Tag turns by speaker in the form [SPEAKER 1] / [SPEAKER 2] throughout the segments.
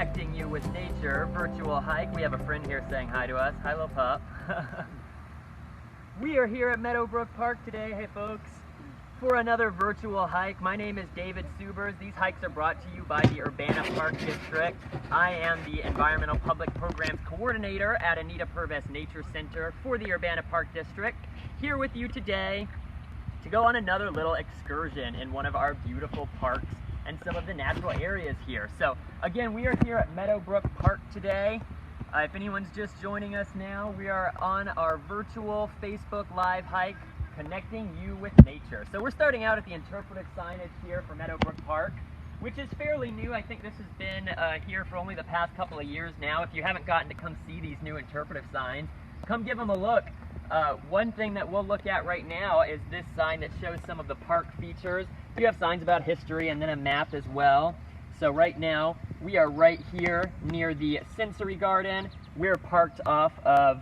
[SPEAKER 1] connecting you with nature virtual hike. We have a friend here saying hi to us. Hi, little pup. We are here at Meadow Brook Park today, hey folks, for another virtual hike. My name is David Subers. These hikes are brought to you by the Urbana Park District. I am the Environmental Public Programs Coordinator at Anita Purvis Nature Center for the Urbana Park District. Here with you today to go on another little excursion in one of our beautiful parks and some of the natural areas here. So again, we are here at Meadow Brook Park today. If anyone's just joining us now, we are on our virtual Facebook Live hike, connecting you with nature. So we're starting out at the interpretive signage here for Meadow Brook Park, which is fairly new. I think this has been here for only the past couple of years now. If you haven't gotten to come see these new interpretive signs, come give them a look. One thing that we'll look at right now is this sign that shows some of the park features. You have signs about history and then a map as well. So right now, we are right here near the sensory garden. We're parked off of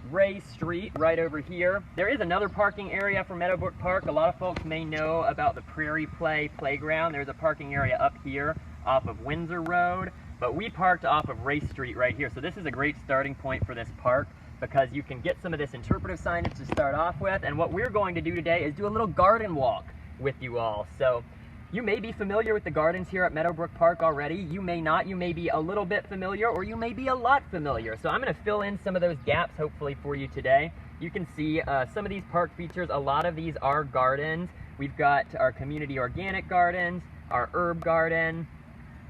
[SPEAKER 1] Ray Street right over here. There is another parking area for Meadow Brook Park. A lot of folks may know about the Prairie Playground. There's a parking area up here off of Windsor Road, but we parked off of Ray Street right here. So this is a great starting point for this park because you can get some of this interpretive signage to start off with. And what we're going to do today is do a little garden walk with you all. So you may be familiar with the gardens here at Meadow Brook Park already. You may not. You may be a little bit familiar, or you may be a lot familiar. So I'm going to fill in some of those gaps, hopefully, for you today. You can see some of these park features. A lot of these are gardens. We've got our community organic gardens, our herb garden,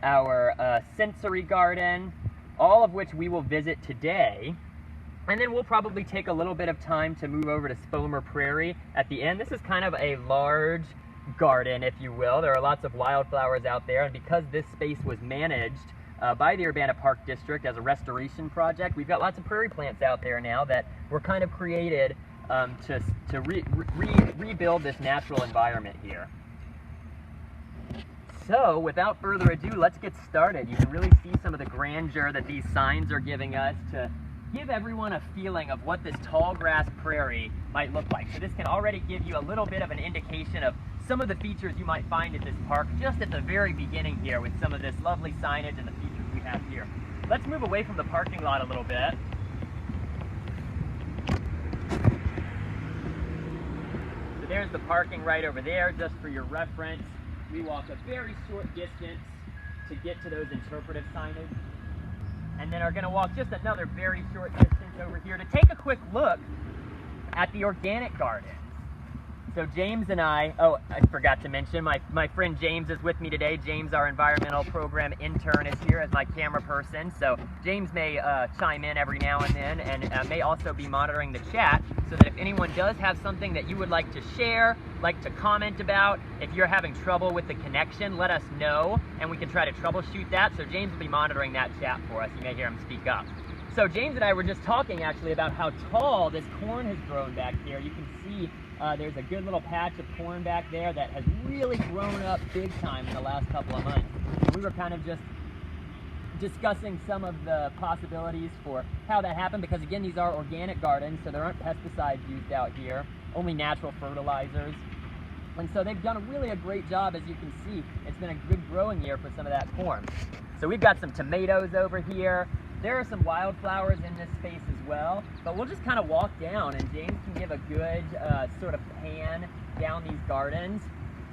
[SPEAKER 1] our sensory garden, all of which we will visit today. And then we'll probably take a little bit of time to move over to Prairie at the end. This is kind of a large garden, if you will. There are lots of wildflowers out there, and because this space was managed by the Urbana Park District as a restoration project, we've got lots of prairie plants out there now that were kind of created to rebuild this natural environment here. So without further ado, let's get started. You can really see some of the grandeur that these signs are giving us to give everyone a feeling of what this tall grass prairie might look like. So this can already give you a little bit of an indication of some of the features you might find at this park just at the very beginning here with some of this lovely signage and the features we have here. Let's move away from the parking lot a little bit. So there's the parking right over there, just for your reference. We walk a very short distance to get to those interpretive signage, and then are going to walk just another very short distance over here to take a quick look at the organic garden. So James and I forgot to mention, my friend James is with me today. James, our environmental program intern, is here as my camera person. So James may chime in every now and then, and may also be monitoring the chat, so that if anyone does have something that you would like to share, like to comment about, if you're having trouble with the connection, let us know, and we can try to troubleshoot that. So James will be monitoring that chat for us. You may hear him speak up. So James and I were just talking actually about how tall this corn has grown back here. You can see there's a good little patch of corn back there that has really grown up big time in the last couple of months. And we were kind of just discussing some of the possibilities for how that happened, because again, these are organic gardens, so there aren't pesticides used out here, only natural fertilizers. And so they've done really a great job. As you can see, it's been a good growing year for some of that corn. So we've got some tomatoes over here. There are some wildflowers in this space as well, but we'll just kind of walk down, and James can give a good sort of pan down these gardens.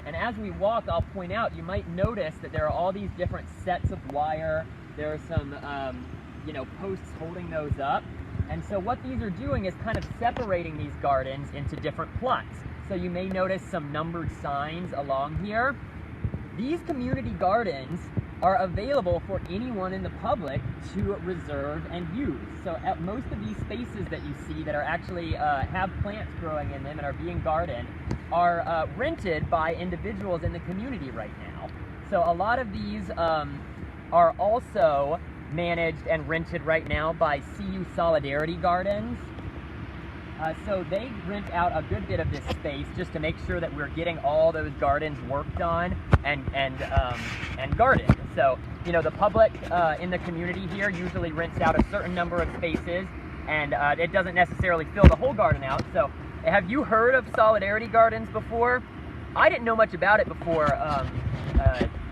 [SPEAKER 1] And as we walk, I'll point out, you might notice that there are all these different sets of wire. There are some posts holding those up. And so what these are doing is kind of separating these gardens into different plots. So you may notice some numbered signs along here. These community gardens are available for anyone in the public to reserve and use. So at most of these spaces that you see that are actually have plants growing in them and are being gardened are rented by individuals in the community right now. So a lot of these are also managed and rented right now by CU Solidarity Gardens. So they rent out a good bit of this space just to make sure that we're getting all those gardens worked on and gardened. So, you know, the public in the community here usually rents out a certain number of spaces, and it doesn't necessarily fill the whole garden out. So have you heard of Solidarity Gardens before? I didn't know much about it before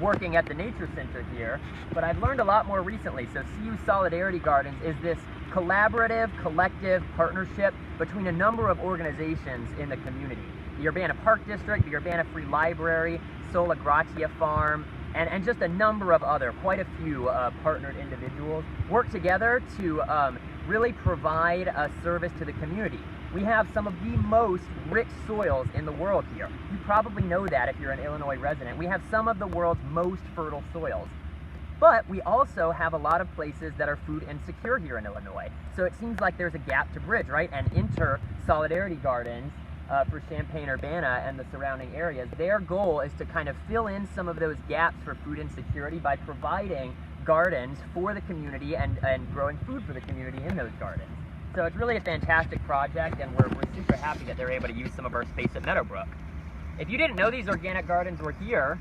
[SPEAKER 1] working at the Nature Center here, but I've learned a lot more recently. So CU Solidarity Gardens is this collaborative, collective partnership between a number of organizations in the community. The Urbana Park District, the Urbana Free Library, Sola Gratia Farm, and just a number of other, quite a few partnered individuals work together to really provide a service to the community. We have some of the most rich soils in the world here. You probably know that if you're an Illinois resident. We have some of the world's most fertile soils. But we also have a lot of places that are food insecure here in Illinois. So it seems like there's a gap to bridge, right? And Solidarity Gardens for Champaign-Urbana and the surrounding areas, their goal is to kind of fill in some of those gaps for food insecurity by providing gardens for the community and growing food for the community in those gardens. So it's really a fantastic project, and we're super happy that they're able to use some of our space at Meadowbrook. If you didn't know these organic gardens were here,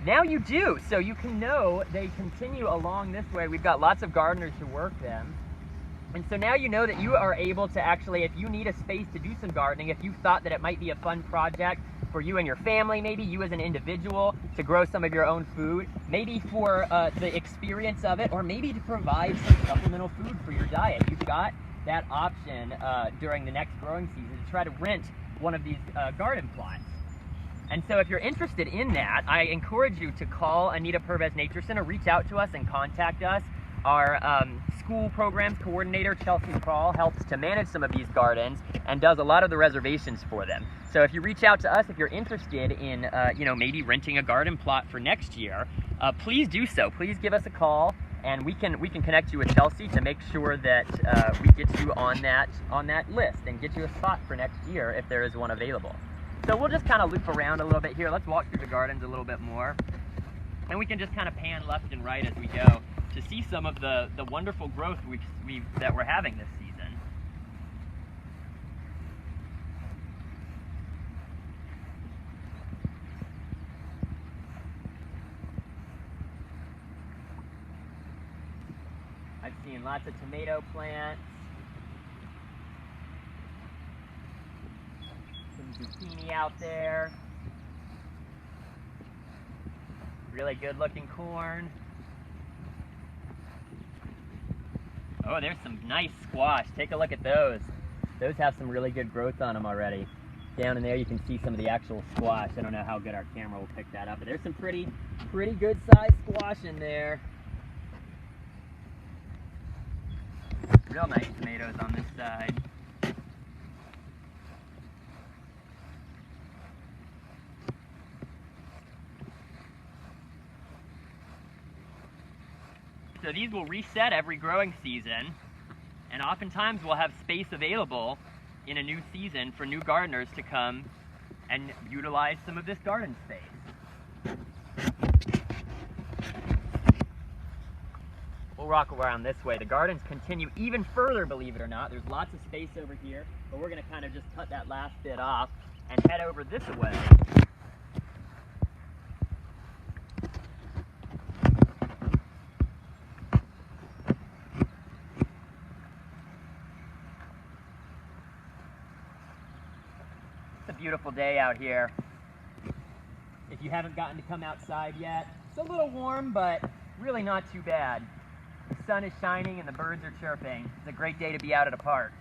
[SPEAKER 1] now you do. So you can know they continue along this way. We've got lots of gardeners who work them. And so now you know that you are able to actually, if you need a space to do some gardening, if you thought that it might be a fun project for you and your family, maybe you as an individual to grow some of your own food, maybe for the experience of it, or maybe to provide some supplemental food for your diet. You've got that option during the next growing season to try to rent one of these garden plots. And so if you're interested in that, I encourage you to call Anita Pervez Nature Center, reach out to us and contact us. Our school programs coordinator, Chelsea Crawl, helps to manage some of these gardens and does a lot of the reservations for them. So if you reach out to us, if you're interested in, maybe renting a garden plot for next year, please do so. Please give us a call, and we can connect you with Chelsea to make sure that we get you on that list and get you a spot for next year if there is one available. So we'll just kind of loop around a little bit here. Let's walk through the gardens a little bit more, and we can just kind of pan left and right as we go to see some of the wonderful growth that we're having this season. I've seen lots of tomato plants, some zucchini out there, really good looking corn. Oh, there's some nice squash. Take a look at those. Those have some really good growth on them already. Down in there you can see some of the actual squash. I don't know how good our camera will pick that up, but there's some pretty good sized squash in there. Real nice tomatoes on this side. So these will reset every growing season, and oftentimes we'll have space available in a new season for new gardeners to come and utilize some of this garden space. We'll walk around this way. The gardens continue even further, believe it or not. There's lots of space over here, but we're going to kind of just cut that last bit off and head over this way. Beautiful day out here. If you haven't gotten to come outside yet, it's a little warm, but really not too bad. The sun is shining and the birds are chirping. It's a great day to be out at a park.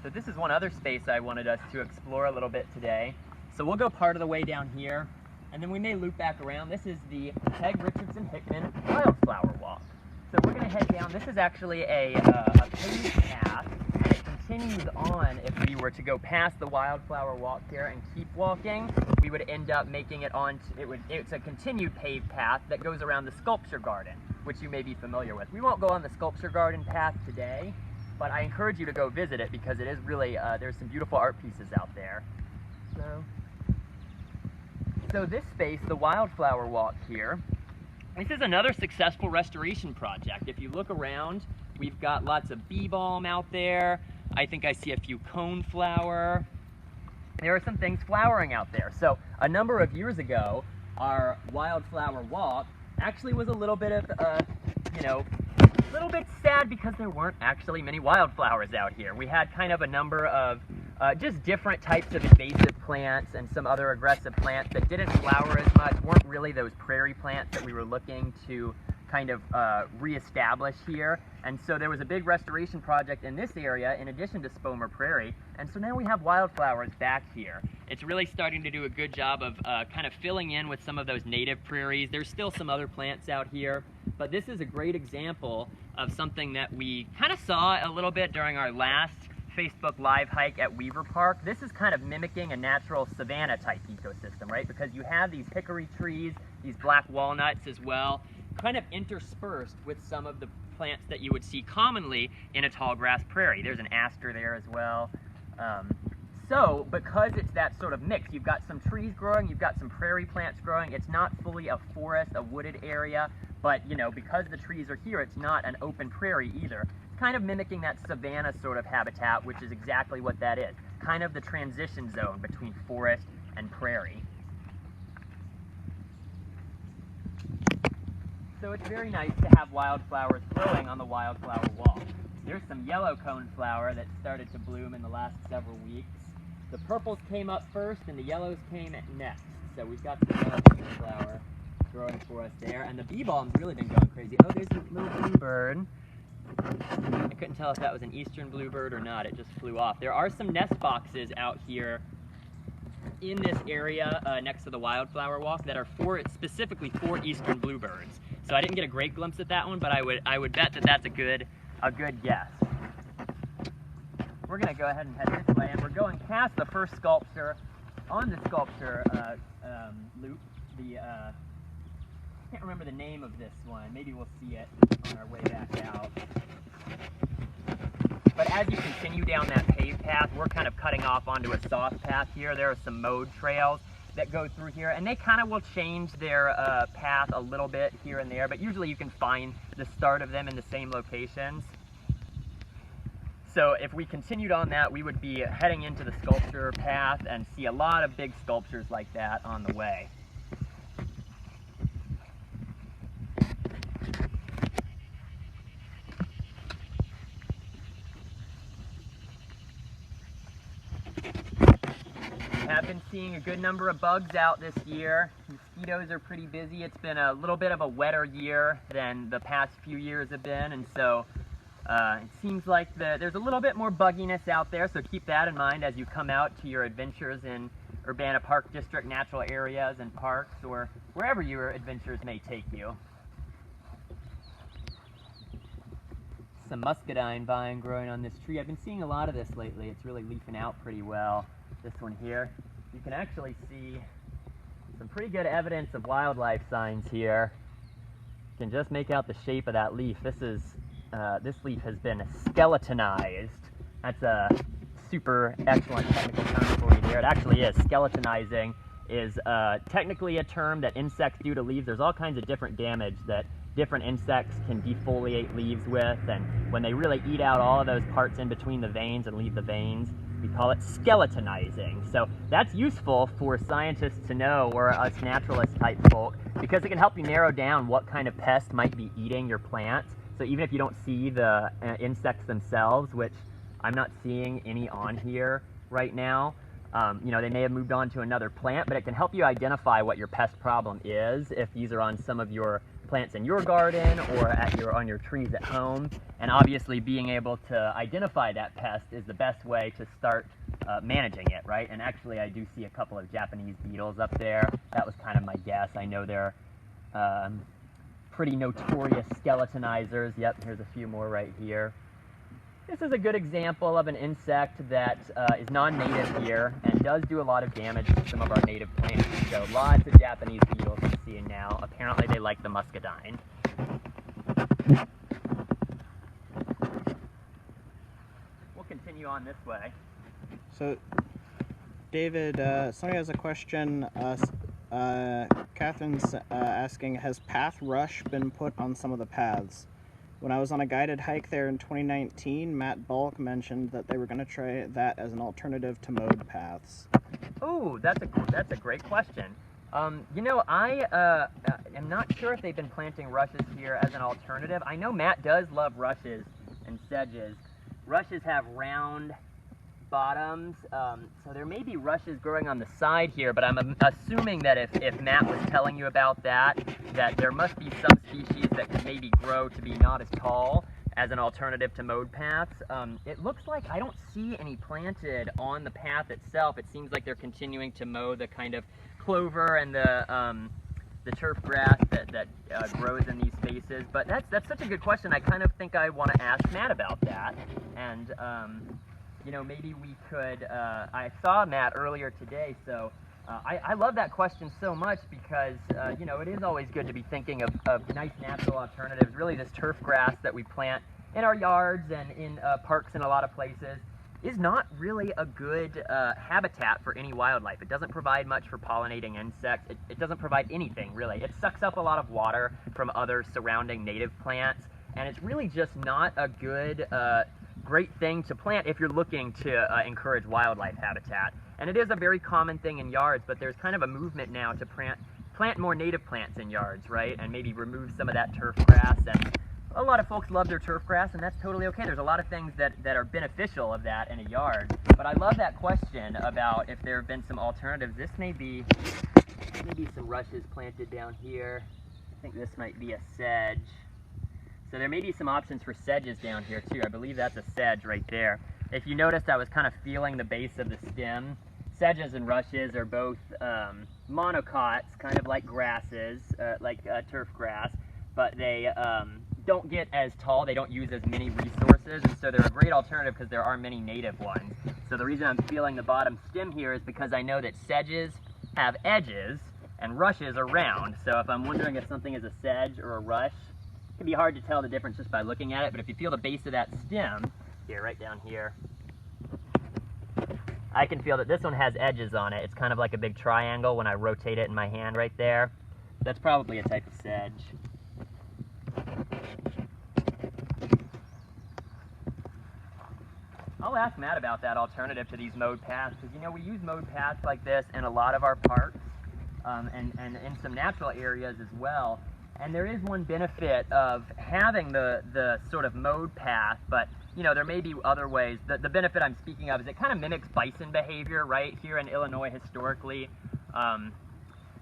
[SPEAKER 1] So this is one other space I wanted us to explore a little bit today. So we'll go part of the way down here, and then we may loop back around. This is the Richardson Hickman Wildflower Walk. So we're going to head down. This is actually a paved path, and it continues on. If we were to go past the Wildflower Walk here and keep walking, we would end up making it on. It's a continued paved path that goes around the sculpture garden, which you may be familiar with. We won't go on the sculpture garden path today, but I encourage you to go visit it because it is really there's some beautiful art pieces out there. So this space, the Wildflower Walk here, this is another successful restoration project. If you look around, we've got lots of bee balm out there. I think I see a few coneflower. There are some things flowering out there. So a number of years ago, our Wildflower Walk actually was a little bit of, you know, a little bit sad because there weren't actually many wildflowers out here. We had kind of a number of just different types of invasive plants and some other aggressive plants that didn't flower as much, weren't really those prairie plants that we were looking to kind of reestablish here. And so there was a big restoration project in this area in addition to Spomer Prairie, and so now we have wildflowers back here. It's really starting to do a good job of kind of filling in with some of those native prairies. There's still some other plants out here, but this is a great example of something that we kind of saw a little bit during our last Facebook Live hike at Weaver Park. This is kind of mimicking a natural savanna type ecosystem, right? Because you have these hickory trees, these black walnuts as well, kind of interspersed with some of the plants that you would see commonly in a tall grass prairie. There's an aster there as well. So because it's that sort of mix, you've got some trees growing, you've got some prairie plants growing. It's not fully a forest, a wooded area, but you know, because the trees are here, it's not an open prairie either. It's kind of mimicking that savanna sort of habitat, which is exactly what that is. Kind of the transition zone between forest and prairie. So it's very nice to have wildflowers growing on the wildflower walk. There's some yellow coneflower that started to bloom in the last several weeks. The purples came up first and the yellows came next. So we've got some yellow coneflower growing for us there. And the bee balm's really been going crazy. Oh, there's a little bluebird. I couldn't tell if that was an eastern bluebird or not. It just flew off. There are some nest boxes out here in this area next to the wildflower walk that are specifically for eastern bluebirds. So I didn't get a great glimpse at that one, but I would bet that that's a good guess. We're going to go ahead and head this way, and we're going past the first sculpture. On the sculpture loop, I can't remember the name of this one. Maybe we'll see it on our way back out. But as you continue down that paved path, we're kind of cutting off onto a soft path here. There are some mowed trails that go through here, and they kind of will change their path a little bit here and there, but usually you can find the start of them in the same locations. So if we continued on that, we would be heading into the sculpture path and see a lot of big sculptures like that on the way. Have been seeing a good number of bugs out this year. Mosquitoes are pretty busy. It's been a little bit of a wetter year than the past few years have been, and so it seems like there's a little bit more bugginess out there, so keep that in mind as you come out to your adventures in Urbana Park District natural areas and parks, or wherever your adventures may take you. Some muscadine vine growing on this tree. I've been seeing a lot of this lately. It's really leafing out pretty well. This one here, you can actually see some pretty good evidence of wildlife signs here. You can just make out the shape of that leaf. This leaf has been skeletonized. That's a super excellent technical term for you there. It actually is. Skeletonizing is technically a term that insects do to leaves. There's all kinds of different damage that different insects can defoliate leaves with, and when they really eat out all of those parts in between the veins and leave the veins, we call it skeletonizing. So that's useful for scientists to know, or us naturalist type folk, because it can help you narrow down what kind of pest might be eating your plants. So even if you don't see the insects themselves, which I'm not seeing any on here right now, you know, they may have moved on to another plant, but it can help you identify what your pest problem is if these are on some of your plants in your garden or on your trees at home. And obviously being able to identify that pest is the best way to start managing it, right? And actually I do see a couple of Japanese beetles up there. That was kind of my guess. I know they're pretty notorious skeletonizers. Yep, here's a few more right here. This is a good example of an insect that is non-native here and does do a lot of damage to some of our native plants. So lots of Japanese beetles I'm seeing now. Apparently they like the muscadine. We'll continue on this way.
[SPEAKER 2] So, David, somebody has a question. Catherine's asking, has path rush been put on some of the paths? When I was on a guided hike there in 2019, Matt Bulk mentioned that they were going to try that as an alternative to mowed paths.
[SPEAKER 1] Oh, that's a great question. You know, I am not sure if they've been planting rushes here as an alternative. I know Matt does love rushes and sedges. Rushes have round bottoms, so there may be rushes growing on the side here, but I'm assuming that if Matt was telling you about that there must be some species that could maybe grow to be not as tall as an alternative to mowed paths. It looks like I don't see any planted on the path itself. It seems like they're continuing to mow the kind of clover and the turf grass that grows in these spaces. But that's such a good question. I kind of think I want to ask Matt about that. And you know, maybe we could, I saw Matt earlier today, so I love that question so much because, you know, it is always good to be thinking of nice natural alternatives. Really, this turf grass that we plant in our yards and in parks in a lot of places is not really a good habitat for any wildlife. It doesn't provide much for pollinating insects. It doesn't provide anything, really. It sucks up a lot of water from other surrounding native plants, and it's really just not a good great thing to plant if you're looking to encourage wildlife habitat. And it is a very common thing in yards, but there's kind of a movement now to plant more native plants in yards, right? And maybe remove some of that turf grass. And a lot of folks love their turf grass, and that's totally okay. There's a lot of things that are beneficial of that in a yard. But I love that question about if there have been some alternatives. This may be maybe some rushes planted down here. I think this might be a sedge. So there may be some options for sedges down here too. I believe that's a sedge right there. If you noticed, I was kind of feeling the base of the stem. Sedges and rushes are both monocots, kind of like grasses, like turf grass, but they don't get as tall. They don't use as many resources, and so they're a great alternative because there are many native ones. So the reason I'm feeling the bottom stem here is because I know that sedges have edges and rushes are round. So if I'm wondering if something is a sedge or a rush, it can be hard to tell the difference just by looking at it, but if you feel the base of that stem, here, right down here, I can feel that this one has edges on it. It's kind of like a big triangle when I rotate it in my hand right there. That's probably a type of sedge. I'll ask Matt about that alternative to these mowed paths, because you know we use mowed paths like this in a lot of our parks and in some natural areas as well. And there is one benefit of having the sort of mowed path, but you know, there may be other ways. The benefit I'm speaking of is it kind of mimics bison behavior, right? Here in Illinois, historically,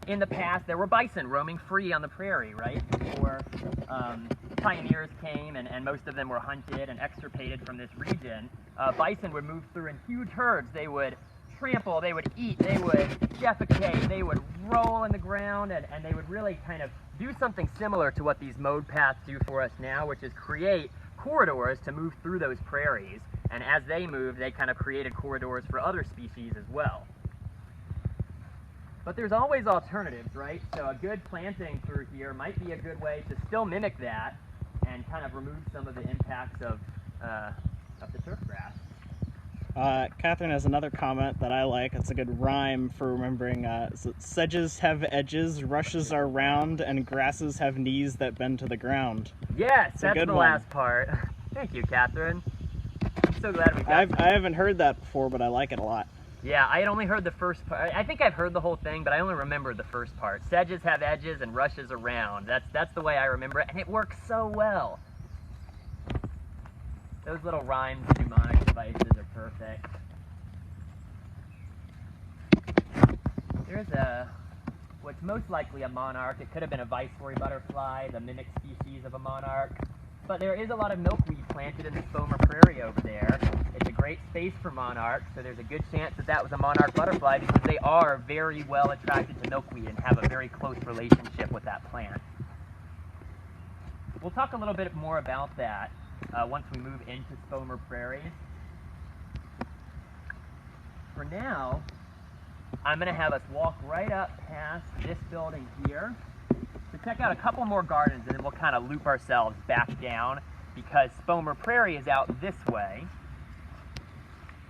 [SPEAKER 1] in the past, there were bison roaming free on the prairie, right? Before pioneers came, and most of them were hunted and extirpated from this region. Bison would move through in huge herds. They would trample, they would eat, they would defecate, they would roll in the ground, and they would really kind of do something similar to what these mowed paths do for us now, which is create corridors to move through those prairies. And as they moved, they kind of created corridors for other species as well. But there's always alternatives, right? So a good planting through here might be a good way to still mimic that and kind of remove some of the impacts of the turf grass.
[SPEAKER 2] Catherine has another comment that I like. It's a good rhyme for remembering. So sedges have edges, rushes are round, and grasses have knees that bend to the ground.
[SPEAKER 1] Yes, that's the last part. Thank you, Catherine. I'm so glad we got
[SPEAKER 2] I haven't heard that before, but I like it a lot.
[SPEAKER 1] Yeah, I had only heard the first part. I think I've heard the whole thing, but I only remember the first part. Sedges have edges and rushes are round. That's the way I remember it, and it works so well. Those little rhymes and mnemonic devices are perfect. There's what's most likely a monarch. It could have been a viceroy butterfly, the mimic species of a monarch. But there is a lot of milkweed planted in the Fomer Prairie over there. It's a great space for monarchs, so there's a good chance that that was a monarch butterfly because they are very well attracted to milkweed and have a very close relationship with that plant. We'll talk a little bit more about that once we move into Fomer Prairie. For now, I'm going to have us walk right up past this building here to check out a couple more gardens, and then we'll kind of loop ourselves back down because Fomer Prairie is out this way.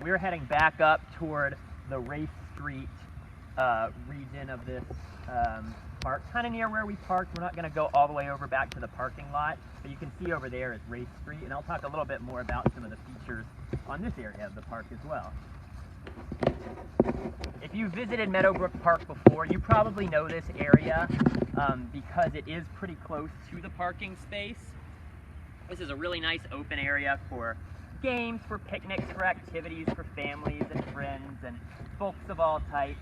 [SPEAKER 1] We're heading back up toward the Race Street region of this park, kind of near where we parked. We're not going to go all the way over back to the parking lot, but you can see over there is Race Street, and I'll talk a little bit more about some of the features on this area of the park as well. If you visited Meadowbrook Park before, you probably know this area because it is pretty close to the parking space. This is a really nice open area for games, for picnics, for activities, for families and friends and folks of all types.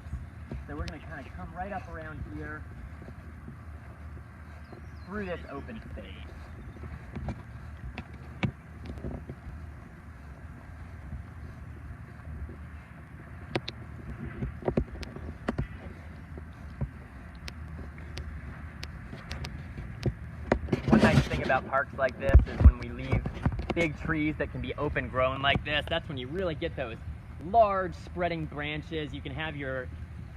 [SPEAKER 1] So we're going to kind of come right up around here through this open space. One nice thing about parks like this is when we leave big trees that can be open grown like this, that's when you really get those large spreading branches. You can have your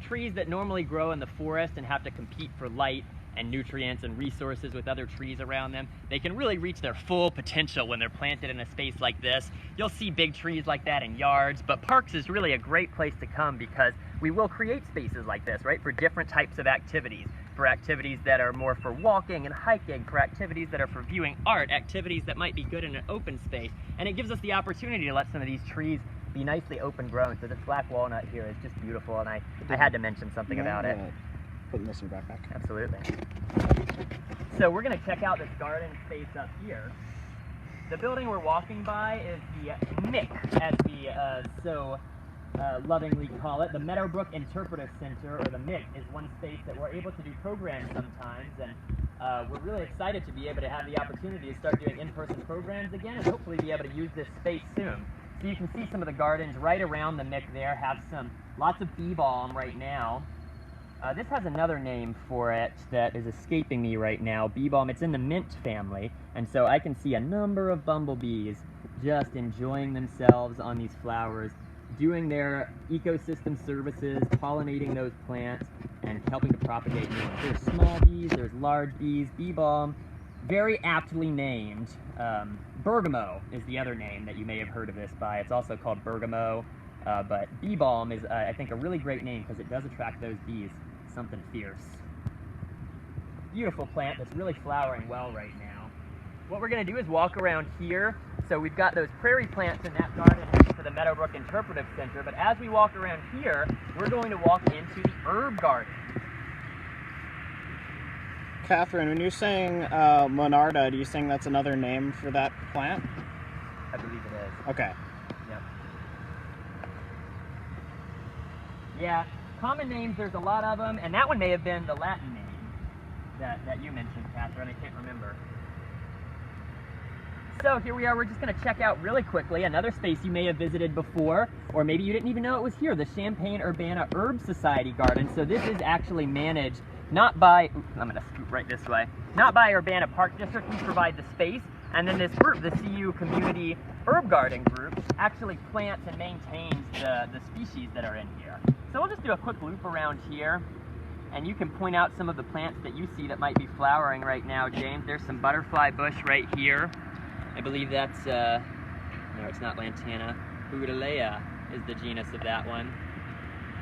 [SPEAKER 1] trees that normally grow in the forest and have to compete for light and nutrients and resources with other trees around them. They can really reach their full potential when they're planted in a space like this. You'll see big trees like that in yards, but parks is really a great place to come because we will create spaces like this, right, for different types of activities. For activities that are more for walking and hiking, for activities that are for viewing art, activities that might be good in an open space. And it gives us the opportunity to let some of these trees be nicely open grown. So this black walnut here is just beautiful, and I had to mention something about it.
[SPEAKER 2] Putting this in your backpack.
[SPEAKER 1] Absolutely. So we're going to check out this garden space up here. The building we're walking by is the MIC, as we lovingly call it. The Meadowbrook Interpretive Center, or the MIC, is one space that we're able to do programs sometimes, and we're really excited to be able to have the opportunity to start doing in-person programs again, and hopefully be able to use this space soon. So you can see some of the gardens right around the MIC there have lots of bee balm right now. This has another name for it that is escaping me right now. Bee balm, it's in the mint family, and so I can see a number of bumblebees just enjoying themselves on these flowers, doing their ecosystem services, pollinating those plants, and helping to propagate new ones. There's small bees, there's large bees. Bee balm, very aptly named. Bergamot is the other name that you may have heard of this by. It's also called bergamot, but bee balm is, I think, a really great name because it does attract those bees. Something fierce. Beautiful plant that's really flowering well right now. What we're going to do is walk around here. So we've got those prairie plants in that garden next to the Meadowbrook Interpretive Center, but as we walk around here, we're going to walk into the herb garden.
[SPEAKER 2] Catherine, when you're saying Monarda, do you think that's another name for that plant?
[SPEAKER 1] I believe it is.
[SPEAKER 2] Okay.
[SPEAKER 1] Yep. Yeah. Common names, there's a lot of them, and that one may have been the Latin name that you mentioned, Catherine. I can't remember. So here we are. We're just going to check out really quickly another space you may have visited before, or maybe you didn't even know it was here, the Champaign-Urbana Herb Society Garden. So this is actually managed not by, I'm going to scoot right this way, not by Urbana Park District. We provide the space, and then this group, the CU Community Herb Garden Group, actually plants and maintains the species that are in here. So we'll just do a quick loop around here, and you can point out some of the plants that you see that might be flowering right now, James. There's some butterfly bush right here. I believe that's, no, it's not lantana. Buddleia is the genus of that one.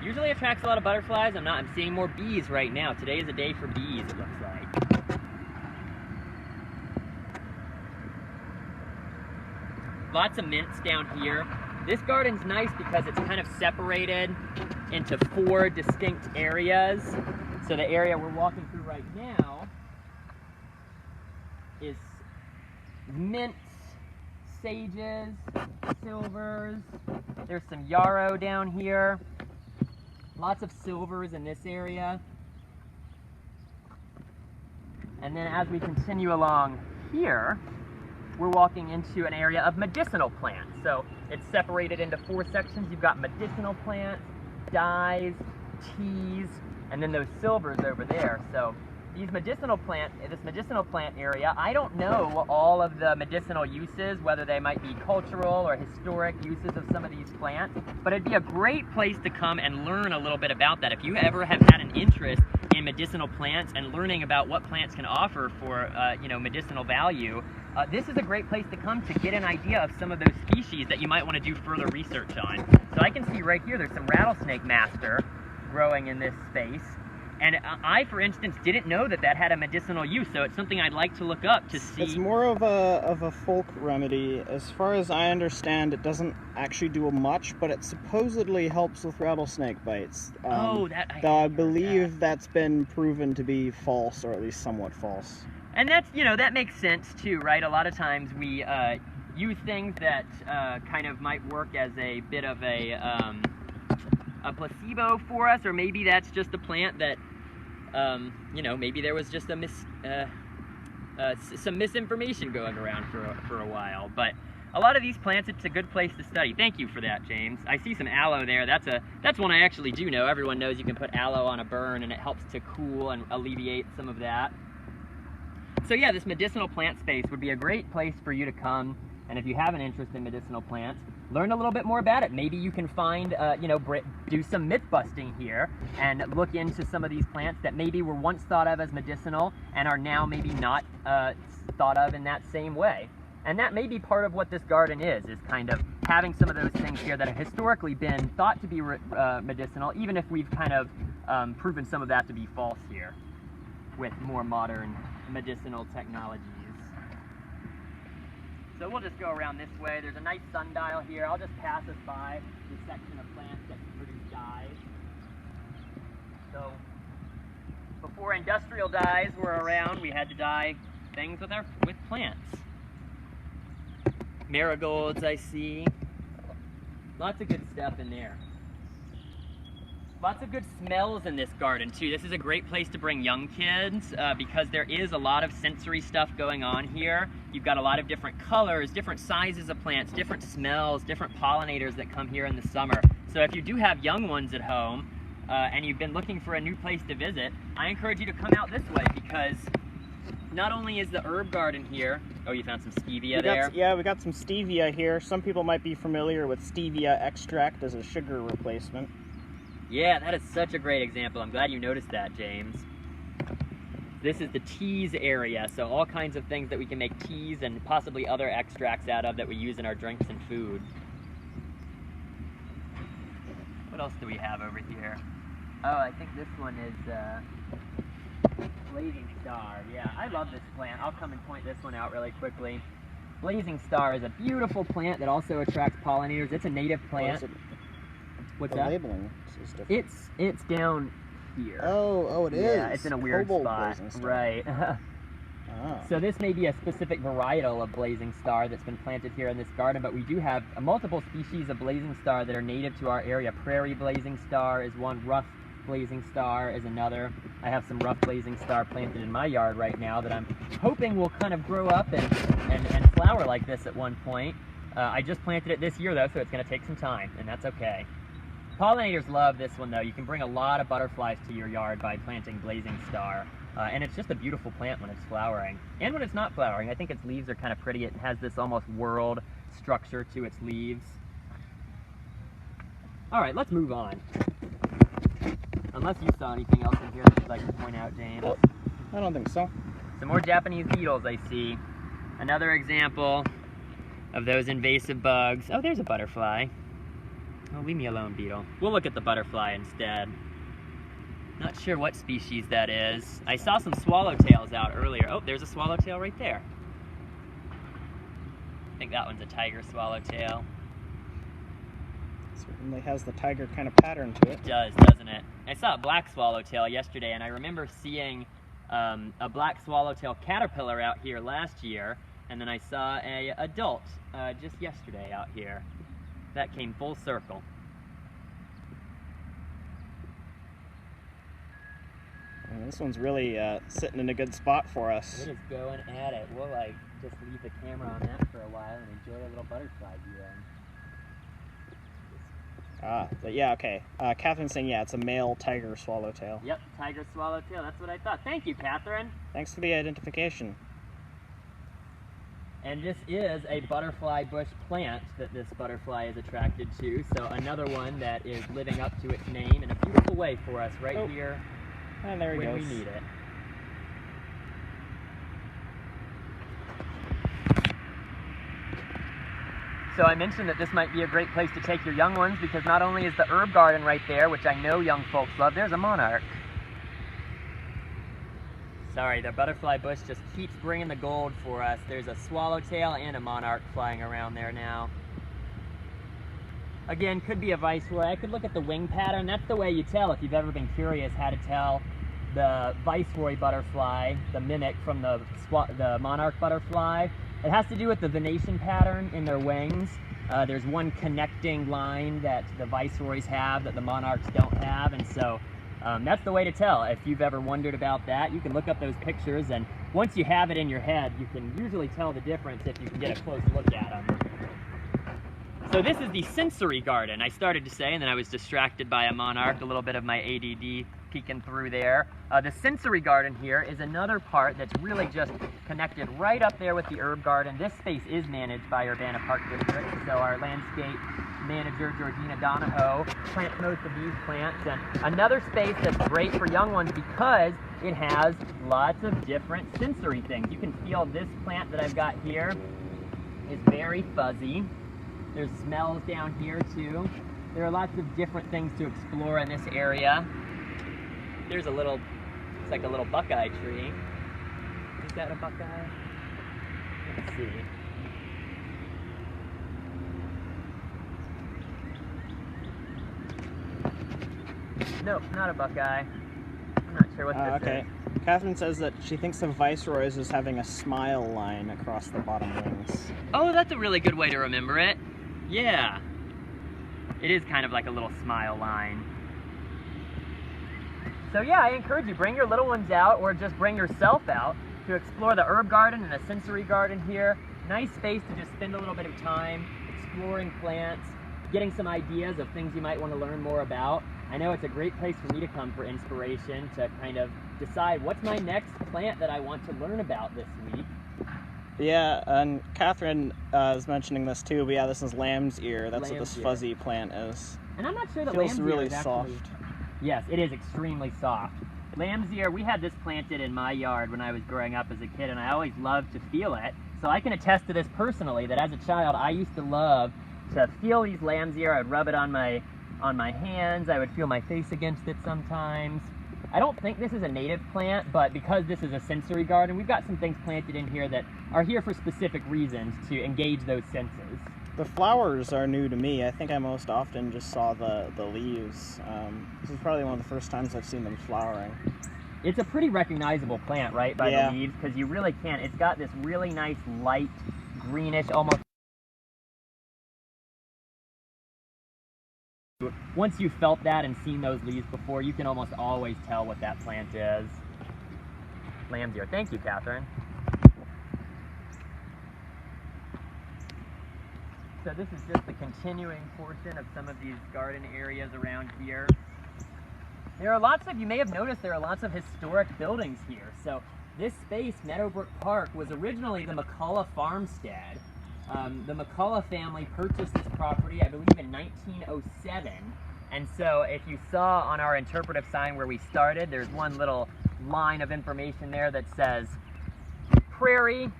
[SPEAKER 1] Usually attracts a lot of butterflies. I'm seeing more bees right now. Today is a day for bees, it looks like. Lots of mints down here. This garden's nice because it's kind of separated into 4 distinct areas. So the area we're walking through right now is mints, sages, silvers. There's some yarrow down here. Lots of silvers in this area. And then as we continue along here, we're walking into an area of medicinal plants. So it's separated into 4 sections. You've got medicinal plants, dyes, teas, and then those silvers over there. So this medicinal plant area, I don't know all of the medicinal uses, whether they might be cultural or historic uses of some of these plants, but it'd be a great place to come and learn a little bit about that. If you ever have had an interest in medicinal plants and learning about what plants can offer for medicinal value, this is a great place to come to get an idea of some of those species that you might want to do further research on. So I can see right here there's some Rattlesnake Master growing in this space. And I, for instance, didn't know that that had a medicinal use, so it's something I'd like to look up to see.
[SPEAKER 2] It's more of a folk remedy. As far as I understand, it doesn't actually do much, but it supposedly helps with rattlesnake bites. Though I believe that's been proven to be false, or at least somewhat false.
[SPEAKER 1] And that's, you know, that makes sense too, right? A lot of times we use things that kind of might work as a bit of a placebo for us, or maybe that's just a plant that, you know, maybe there was just some misinformation going around for a while. But a lot of these plants, it's a good place to study. Thank you for that, James. I see some aloe there. That's one I actually do know. Everyone knows you can put aloe on a burn and it helps to cool and alleviate some of that. So yeah, this medicinal plant space would be a great place for you to come, and if you have an interest in medicinal plants, learn a little bit more about it. Maybe you can find, you know, do some myth busting here and look into some of these plants that maybe were once thought of as medicinal and are now maybe not thought of in that same way. And that may be part of what this garden is kind of having some of those things here that have historically been thought to be medicinal, even if we've kind of proven some of that to be false here with more modern medicinal technologies. So we'll just go around this way. There's a nice sundial here. I'll just pass us by this section of plants that produce dyes. So before industrial dyes were around, we had to dye things with plants. Marigolds, I see. Lots of good stuff in there. Lots of good smells in this garden too. This is a great place to bring young kids because there is a lot of sensory stuff going on here. You've got a lot of different colors, different sizes of plants, different smells, different pollinators that come here in the summer. So if you do have young ones at home and you've been looking for a new place to visit, I encourage you to come out this way because not only is the herb garden here. Oh, you found some stevia there?
[SPEAKER 2] Yeah, we got some stevia here. Some people might be familiar with stevia extract as a sugar replacement.
[SPEAKER 1] Yeah, that is such a great example. I'm glad you noticed that, James. This is the teas area, so all kinds of things that we can make teas and possibly other extracts out of that we use in our drinks and food. What else do we have over here? Oh, I think this one is Blazing Star. Yeah, I love this plant. I'll come and point this one out really quickly. Blazing Star is a beautiful plant that also attracts pollinators. It's a native plant. What's that?
[SPEAKER 2] Labeling is different.
[SPEAKER 1] It's down here.
[SPEAKER 2] Oh, it is.
[SPEAKER 1] Yeah, it's in a weird spot. Right. So this may be a specific varietal of blazing star that's been planted here in this garden, but we do have multiple species of blazing star that are native to our area. Prairie blazing star is one, rough blazing star is another. I have some rough blazing star planted in my yard right now that I'm hoping will kind of grow up and flower like this at one point. I just planted it this year though, so it's going to take some time, and that's okay. Pollinators love this one though. You can bring a lot of butterflies to your yard by planting blazing star. And it's just a beautiful plant when it's flowering. And when it's not flowering, I think its leaves are kind of pretty. It has this almost whorled structure to its leaves. All right, let's move on. Unless you saw anything else in here that you'd like to point out, James.
[SPEAKER 2] Well, I don't think so.
[SPEAKER 1] Some more Japanese beetles I see. Another example of those invasive bugs. Oh, there's a butterfly. Oh, leave me alone, beetle. We'll look at the butterfly instead. Not sure what species that is. I saw some swallowtails out earlier. Oh, there's a swallowtail right there. I think that one's a tiger swallowtail.
[SPEAKER 2] Certainly has the tiger kind of pattern to it.
[SPEAKER 1] It does, doesn't it? I saw a black swallowtail yesterday, and I remember seeing a black swallowtail caterpillar out here last year, and then I saw a adult just yesterday out here. That came full circle.
[SPEAKER 2] And this one's really sitting in a good spot for us.
[SPEAKER 1] It is going at it. We'll just leave the camera on that for a while and enjoy a little butterfly viewing.
[SPEAKER 2] But yeah, okay. Catherine's saying, yeah, it's a male tiger swallowtail.
[SPEAKER 1] Yep, tiger swallowtail. That's what I thought. Thank you, Catherine.
[SPEAKER 2] Thanks for the identification.
[SPEAKER 1] And this is a butterfly bush plant that this butterfly is attracted to. So another one that is living up to its name in a beautiful way for us right here.
[SPEAKER 2] And there he
[SPEAKER 1] when
[SPEAKER 2] goes.
[SPEAKER 1] we need it. So I mentioned that this might be a great place to take your young ones because not only is the herb garden right there, which I know young folks love, there's a monarch. Sorry, the butterfly bush just keeps bringing the gold for us. There's a swallowtail and a monarch flying around there now. Again, could be a viceroy. I could look at the wing pattern. That's the way you tell, if you've ever been curious, how to tell the viceroy butterfly, the mimic from the monarch butterfly. It has to do with the venation pattern in their wings. There's one connecting line that the viceroys have that the monarchs don't have, and so that's the way to tell. If you've ever wondered about that, you can look up those pictures, and once you have it in your head, you can usually tell the difference if you can get a close look at them. So this is the sensory garden, I started to say, and then I was distracted by a monarch, a little bit of my ADD peeking through there. The sensory garden here is another part that's really just connected right up there with the herb garden. This space is managed by Urbana Park District, so our landscape manager, Georgina Donahoe, plants most of these plants. And another space that's great for young ones because it has lots of different sensory things. You can feel this plant that I've got here is very fuzzy. There's smells down here too. There are lots of different things to explore in this area. There's a little, it's like a little buckeye tree. Is that a buckeye? Let's see. Nope, not a buckeye. I'm not sure what this
[SPEAKER 2] okay.
[SPEAKER 1] is.
[SPEAKER 2] Catherine says that she thinks of viceroys as having a smile line across the bottom wings.
[SPEAKER 1] Oh, that's a really good way to remember it. Yeah. It is kind of like a little smile line. So yeah, I encourage you, bring your little ones out or just bring yourself out to explore the herb garden and the sensory garden here. Nice space to just spend a little bit of time exploring plants, getting some ideas of things you might want to learn more about. I know it's a great place for me to come for inspiration, to kind of decide what's my next plant that I want to learn about this week.
[SPEAKER 2] Yeah, and Catherine is mentioning this too, but yeah, this is lamb's ear. That's what this
[SPEAKER 1] Lamb's ear.
[SPEAKER 2] fuzzy plant is.
[SPEAKER 1] And I'm not sure that
[SPEAKER 2] Feels
[SPEAKER 1] lamb's
[SPEAKER 2] really
[SPEAKER 1] ear is actually...
[SPEAKER 2] soft.
[SPEAKER 1] Yes, it is extremely soft. Lamb's ear, we had this planted in my yard when I was growing up as a kid, and I always loved to feel it. So I can attest to this personally, that as a child, I used to love to feel these lamb's ear. I would rub it on my hands. I would feel my face against it sometimes. I don't think this is a native plant, but because this is a sensory garden, we've got some things planted in here that are here for specific reasons to engage those senses.
[SPEAKER 2] The flowers are new to me. I think I most often just saw the leaves. This is probably one of the first times I've seen them flowering.
[SPEAKER 1] It's a pretty recognizable plant, right, by
[SPEAKER 2] Yeah.
[SPEAKER 1] the leaves, because you really can't. It's got this really nice light greenish, almost. Once you've felt that and seen those leaves before, you can almost always tell what that plant is. Lamb's ear. Thank you, Catherine. So this is just the continuing portion of some of these garden areas around here. There are lots of, you may have noticed, there are lots of historic buildings here. So this space, Meadowbrook Park, was originally the McCullough farmstead. The McCullough family purchased this property, I believe, in 1907. And so if you saw on our interpretive sign where we started, there's one little line of information there that says Prairie,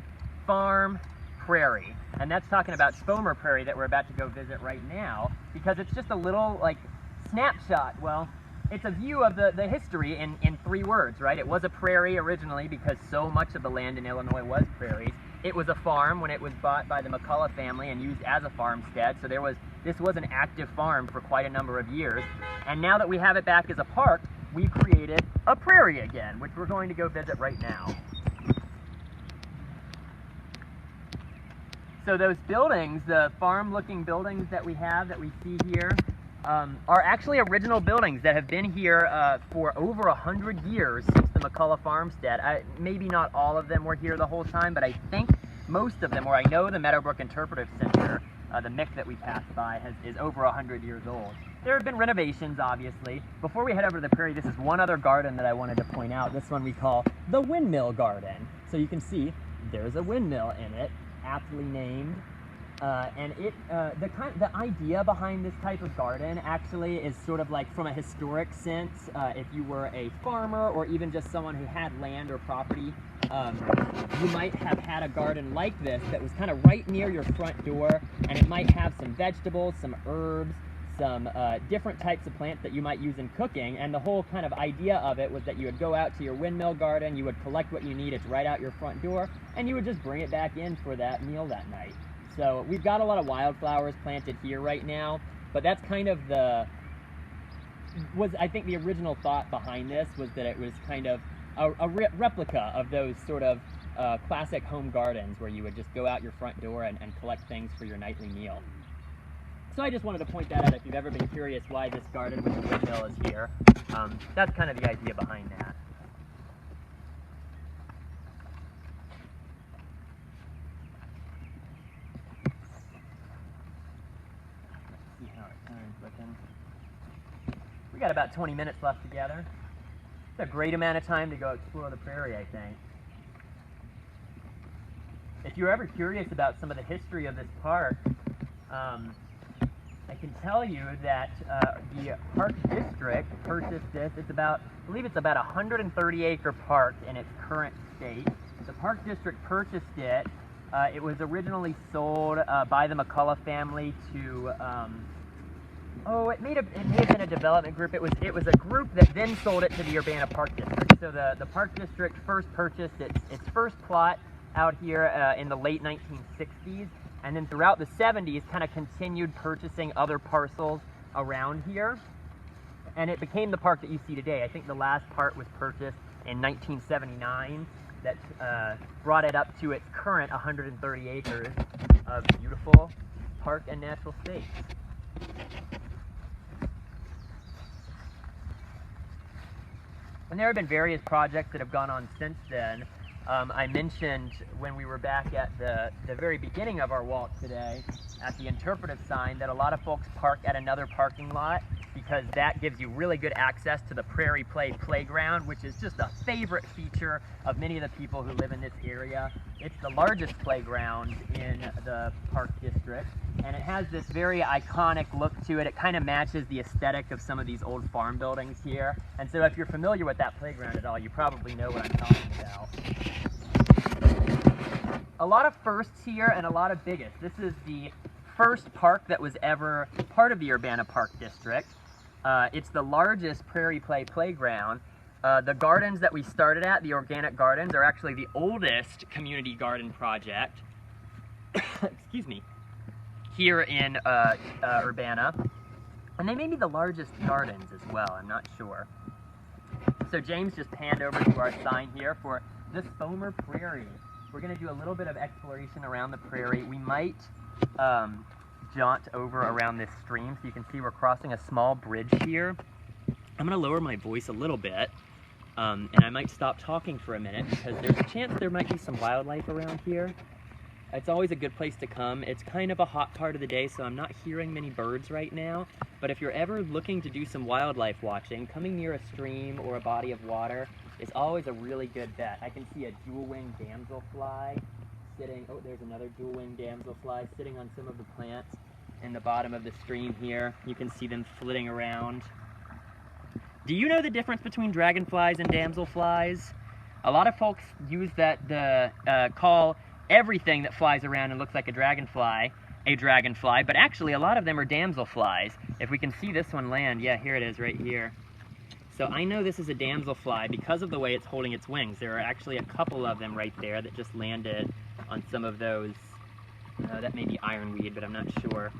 [SPEAKER 1] Farm, Prairie. And that's talking about Spomer Prairie that we're about to go visit right now, because it's just a little, like, snapshot. Well, it's a view of the history in 3 words, right? It was a prairie originally because so much of the land in Illinois was prairies. It was a farm when it was bought by the McCullough family and used as a farmstead. So this was an active farm for quite a number of years. And now that we have it back as a park, we've created a prairie again, which we're going to go visit right now. So those buildings, the farm-looking buildings that we see here, are actually original buildings that have been here for over 100 years since the McCullough farmstead. Maybe not all of them were here the whole time, but I think most of them, or I know the Meadowbrook Interpretive Center, the MIC that we passed by, is over 100 years old. There have been renovations, obviously. Before we head over to the prairie, this is one other garden that I wanted to point out. This one we call the Windmill Garden. So you can see there's a windmill in it, aptly named. And the idea behind this type of garden actually is sort of like, from a historic sense, if you were a farmer or even just someone who had land or property, you might have had a garden like this that was kind of right near your front door, and it might have some vegetables, some herbs, some different types of plants that you might use in cooking, and the whole kind of idea of it was that you would go out to your windmill garden, you would collect what you need, it's right out your front door, and you would just bring it back in for that meal that night. So we've got a lot of wildflowers planted here right now, but that's kind of I think the original thought behind this was that it was kind of a replica of those sort of classic home gardens where you would just go out your front door and collect things for your nightly meal. So I just wanted to point that out if you've ever been curious why this garden with the windmill is here. That's kind of the idea behind that. Let's see how it turns looking. We got about 20 minutes left together. It's a great amount of time to go explore the prairie, I think. If you're ever curious about some of the history of this park, I can tell you that the Park District purchased this. I believe it's about a 130-acre park in its current state. The Park District purchased it. It was originally sold by the McCullough family to, it may have been a development group. It was a group that then sold it to the Urbana Park District. So the Park District first purchased its first plot out here in the late 1960s, and then throughout the 70s kind of continued purchasing other parcels around here, and it became the park that you see today. I think the last part was purchased in 1979 that brought it up to its current 130 acres of beautiful park and natural space. And there have been various projects that have gone on since then. I mentioned when we were back at the very beginning of our walk today at the Interpretive sign that a lot of folks park at another parking lot because that gives you really good access to the Prairie Playground, which is just a favorite feature of many of the people who live in this area. It's the largest playground in the Park District, and it has this very iconic look to it. It kind of matches the aesthetic of some of these old farm buildings here. And so if you're familiar with that playground at all, you probably know what I'm talking about. A lot of firsts here and a lot of biggest. This is the first park that was ever part of the Urbana Park District. It's the largest Prairie playground. The gardens that we started at, the organic gardens, are actually the oldest community garden project, excuse me, here in Urbana. And they may be the largest gardens as well, I'm not sure. So James just panned over to our sign here for the Foamer Prairie. We're going to do a little bit of exploration around the prairie. We might jaunt over around this stream so you can see we're crossing a small bridge here. I'm going to lower my voice a little bit, and I might stop talking for a minute because there's a chance there might be some wildlife around here. It's always a good place to come. It's kind of a hot part of the day, so I'm not hearing many birds right now. But if you're ever looking to do some wildlife watching, coming near a stream or a body of water is always a really good bet. I can see a jewel-winged damselfly sitting, there's another jewel-winged damselfly sitting on some of the plants in the bottom of the stream here. You can see them flitting around. Do you know the difference between dragonflies and damselflies? A lot of folks use call everything that flies around and looks like a dragonfly, but actually a lot of them are damselflies. If we can see this one land, yeah, here it is right here. So I know this is a damselfly because of the way it's holding its wings. There are actually a couple of them right there that just landed on some of those, that may be ironweed, but I'm not sure.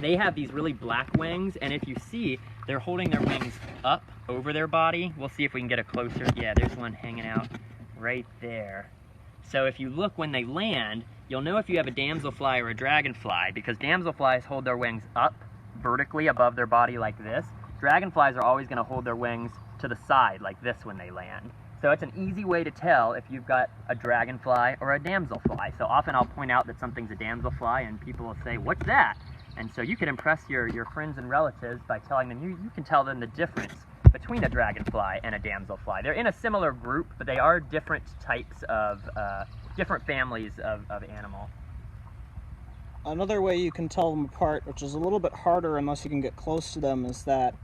[SPEAKER 1] They have these really black wings, and if you see, they're holding their wings up over their body. We'll see if we can get a closer, yeah, there's one hanging out right there. So if you look when they land, you'll know if you have a damselfly or a dragonfly, because damselflies hold their wings up vertically above their body like this. Dragonflies are always going to hold their wings to the side like this when they land. So it's an easy way to tell if you've got a dragonfly or a damselfly. So often I'll point out that something's a damselfly and people will say, "What's that?" And so you can impress your friends and relatives by telling them, you can tell them the difference between a dragonfly and a damselfly. They're in a similar group, but they are different types of, different families of animal.
[SPEAKER 2] Another way you can tell them apart, which is a little bit harder unless you can get close to them, is that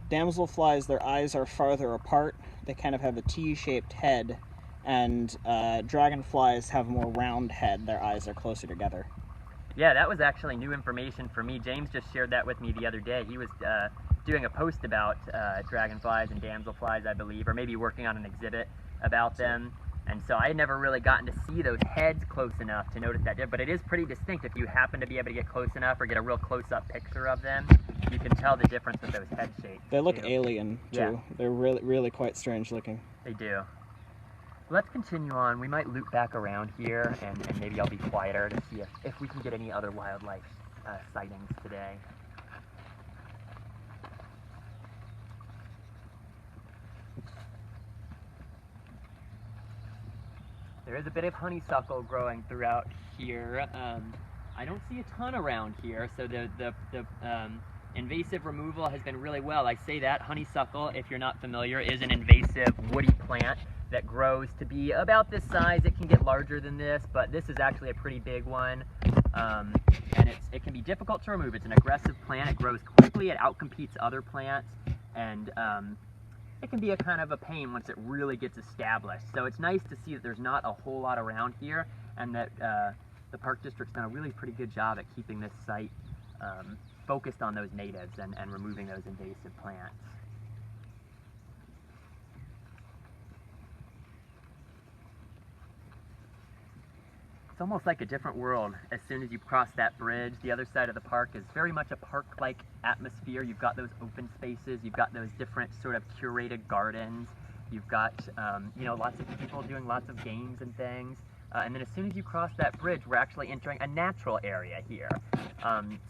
[SPEAKER 2] damselflies, their eyes are farther apart. They kind of have a T-shaped head, and dragonflies have a more round head. Their eyes are closer together.
[SPEAKER 1] Yeah, that was actually new information for me. James just shared that with me the other day. He was doing a post about dragonflies and damselflies, I believe, or maybe working on an exhibit about them. And so I had never really gotten to see those heads close enough to notice that difference. But it is pretty distinct. If you happen to be able to get close enough or get a real close-up picture of them, you can tell the difference with those head shapes.
[SPEAKER 2] They look alien, too.
[SPEAKER 1] Yeah.
[SPEAKER 2] They're really quite strange looking.
[SPEAKER 1] They do. Let's continue on. We might loop back around here, and maybe I'll be quieter to see if we can get any other wildlife sightings today. There is a bit of honeysuckle growing throughout here. I don't see a ton around here, so the invasive removal has been really well. I say that honeysuckle, if you're not familiar, is an invasive woody plant that grows to be about this size. It can get larger than this, but this is actually a pretty big one. And it can be difficult to remove. It's an aggressive plant. It grows quickly. It outcompetes other plants, and it can be a kind of a pain once it really gets established. So it's nice to see that there's not a whole lot around here, and that the Park District's done a really pretty good job at keeping this site focused on those natives and removing those invasive plants. It's almost like a different world as soon as you cross that bridge. The other side of the park is very much a park-like atmosphere. You've got those open spaces, you've got those different sort of curated gardens, you've got you know, lots of people doing lots of games and things. And then as soon as you cross that bridge, we're actually entering a natural area here.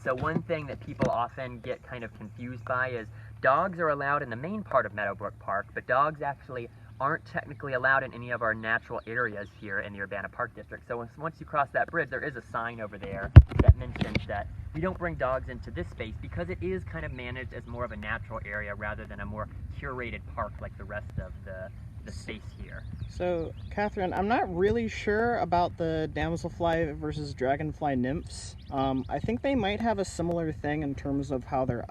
[SPEAKER 1] So one thing that people often get kind of confused by is dogs are allowed in the main part of Meadowbrook Park, but dogs actually aren't technically allowed in any of our natural areas here in the Urbana Park District. So once you cross that bridge, there is a sign over there that mentions that we don't bring dogs into this space because it is kind of managed as more of a natural area rather than a more curated park like the rest of the space here.
[SPEAKER 2] So, Catherine, I'm not really sure about the damselfly versus dragonfly nymphs. I think they might have a similar thing in terms of how their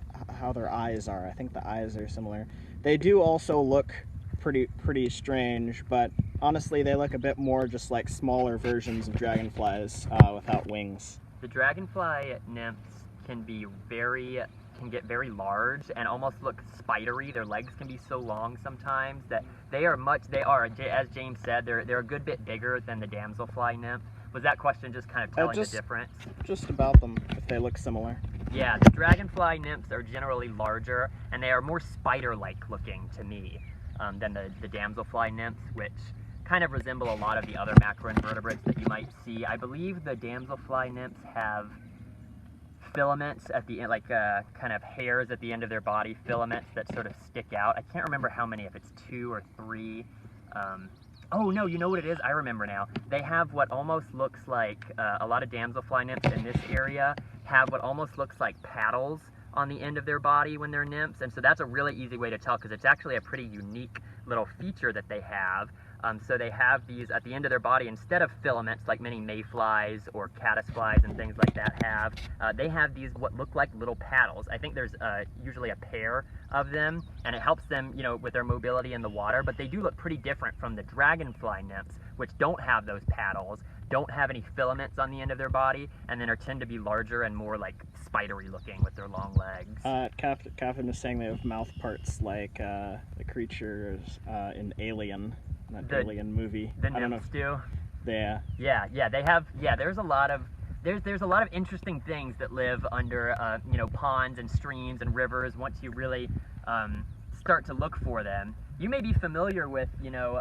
[SPEAKER 2] eyes are. I think the eyes are similar. They do also look pretty strange, but honestly they look a bit more just like smaller versions of dragonflies without wings.
[SPEAKER 1] The dragonfly nymphs can get very large and almost look spidery. Their legs can be so long sometimes that they are, as James said, they're a good bit bigger than the damselfly nymph. Was that question just kind of telling the difference? Just about them, if they look similar. Yeah, the dragonfly nymphs are generally larger and they are more spider-like looking to me than the damselfly nymphs, which kind of resemble a lot of the other macroinvertebrates that you might see. I believe the damselfly nymphs have filaments at the end, like kind of hairs at the end of their body, filaments that sort of stick out. I can't remember how many, if it's 2 or 3. Oh no, you know what it is? I remember now. They have what almost looks like, a lot of damselfly nymphs in this area have what almost looks like paddles on the end of their body when they're nymphs, and so that's a really easy way to tell because it's actually a pretty unique little feature that they have. So they have these at the end of their body, instead of filaments like many mayflies or caddisflies and things like that have, they have these what look like little paddles. I think there's usually a pair of them, and it helps them, you know, with their mobility in the water, but they do look pretty different from the dragonfly nymphs, which don't have those paddles, don't have any filaments on the end of their body, and then tend to be larger and more like spidery looking with their long legs.
[SPEAKER 2] Catherine is saying they have mouth parts like the creatures in Alien, that Alien movie.
[SPEAKER 1] The nymphs do?
[SPEAKER 2] Yeah.
[SPEAKER 1] Yeah, they have, there's a lot of interesting things that live under, you know, ponds and streams and rivers once you really start to look for them. You may be familiar with, you know,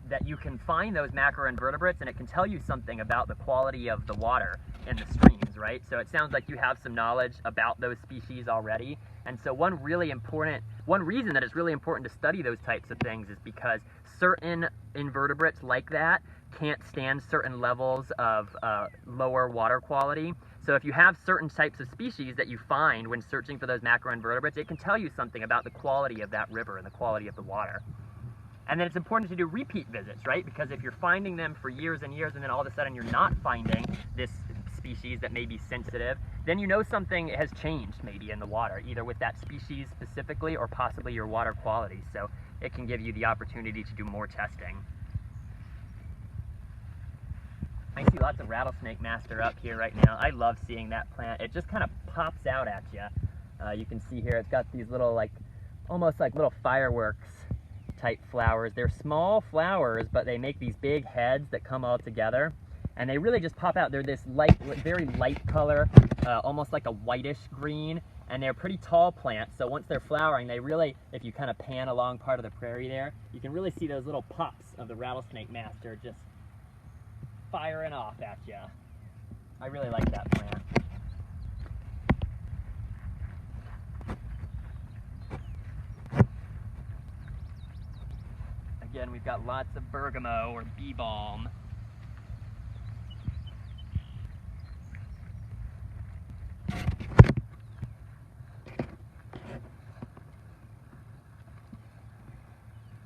[SPEAKER 1] that you can find those macroinvertebrates and it can tell you something about the quality of the water in the streams, right? So it sounds like you have some knowledge about those species already. And so one reason that it's really important to study those types of things is because certain invertebrates like that can't stand certain levels of lower water quality. So if you have certain types of species that you find when searching for those macroinvertebrates, it can tell you something about the quality of that river and the quality of the water. And then it's important to do repeat visits, right? Because if you're finding them for years and years and then all of a sudden you're not finding this species that may be sensitive, then you know something has changed maybe in the water, either with that species specifically or possibly your water quality. So it can give you the opportunity to do more testing. I see lots of Rattlesnake Master up here right now. I love seeing that plant. It just kind of pops out at you. You can see here it's got these little, like, almost like little fireworks type flowers. They're small flowers, but they make these big heads that come all together. And they really just pop out. They're this light, very light color, almost like a whitish green. And they're pretty tall plants, so once they're flowering, they really, if you kind of pan along part of the prairie there, you can really see those little pups of the Rattlesnake Master just firing off at you. I really like that plant. Again, we've got lots of bergamot or bee balm.